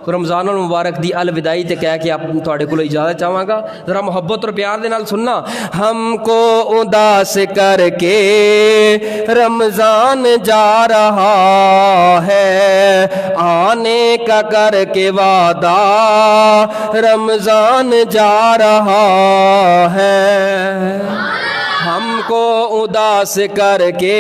رمضان المبارک دی الوداعی تے کہہ کے آپ تواڈے کول اجازت چاہواں گا. ذرا محبت اور پیار دے نال سننا. ہم کو اداس کر کے رمضان جا رہا ہے, آنے کا کر کے وعدہ رمضان جا رہا ہے. ہم کو اداس کر کے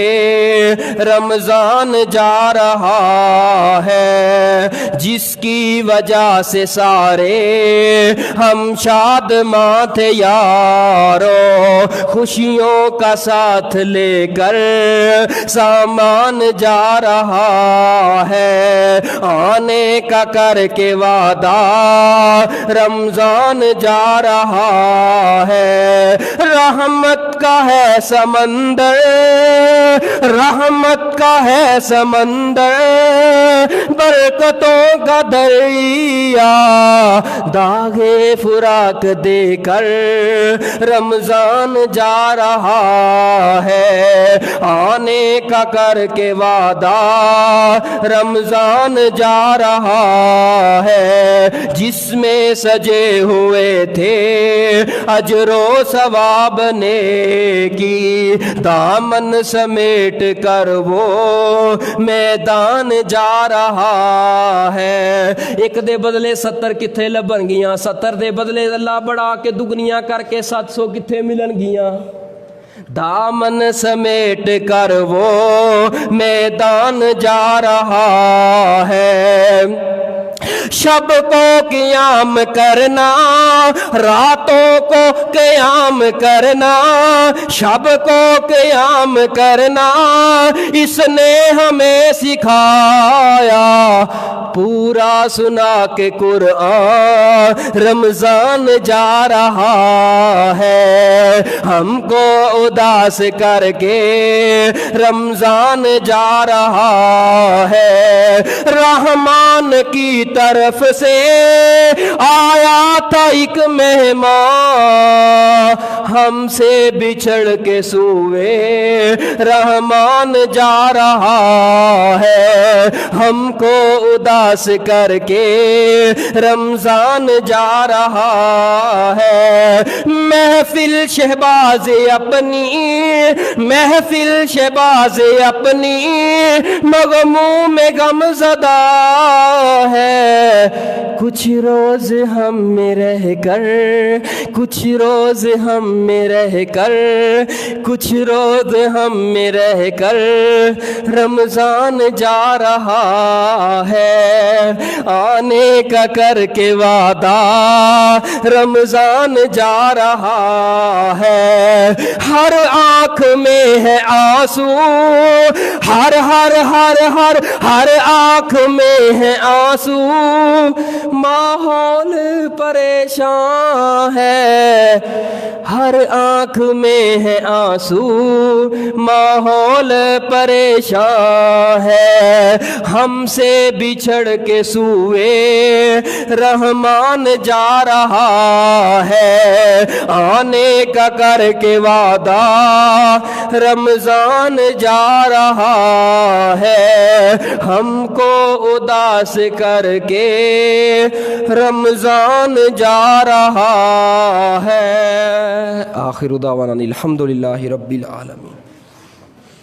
رمضان جا رہا ہے, جس کی وجہ سے سارے ہم شادماں تھے یارو, خوشیوں کا ساتھ لے کر سامان جا رہا ہے, آنے کا کر کے وعدہ رمضان جا رہا ہے. رحمت کا ہے سمندر, رحمت کا ہے سمندر, برکتوں کا دریا, داغے فراق دے کر رمضان جا رہا ہے, آنے کا کر کے وعدہ رمضان جا رہا ہے, جس میں سجے ہوئے تھے اجر و ثواب نے کی, دامن سمیٹ کر وہ میدان جا رہا ہے. ایک دے بدلے 70 کتھے لبن گیاں, 70 دے بدلے اللہ بڑھا کے دگنیاں کر کے 700 کتھے ملن گیاں. دامن سمیٹ کر وہ میدان جا رہا ہے. شب کو قیام کرنا, راتوں کو قیام کرنا, شب کو قیام کرنا اس نے ہمیں سکھایا, پورا سنا کے قرآن رمضان جا رہا ہے. ہم کو اداس کر کے رمضان جا رہا ہے, رحمان کی طرف سے آیا تھا ایک مہمان, ہم سے بچھڑ کے سوئے رحمان جا رہا ہے. ہم کو اداس کر کے رمضان جا رہا ہے. محفل شہباز اپنی, محفل شہباز اپنی مغموم غم زدہ ہے, کچھ روز ہم میں رہ کر, کچھ روز ہم میں رہ کر, کچھ روز ہم میں رہ کر رمضان جا رہا ہے, آنے کا کر کے وعدہ رمضان جا رہا ہے. ہر آنکھ میں ہے آنسو, ہر ہر ہر ہر ہر آنکھ میں ہے آنسو, ماحول پریشان ہے. ہر آنکھ میں ہے آنسو, ماحول پریشان ہے. ہم سے بچھڑ کے سوئے رحمان جا رہا ہے, آنے کا کر کے وعدہ رمضان جا رہا ہے. ہم کو اداس کر کے رمضان جا رہا ہے. آخر دعوانا الحمدللہ رب العالمین.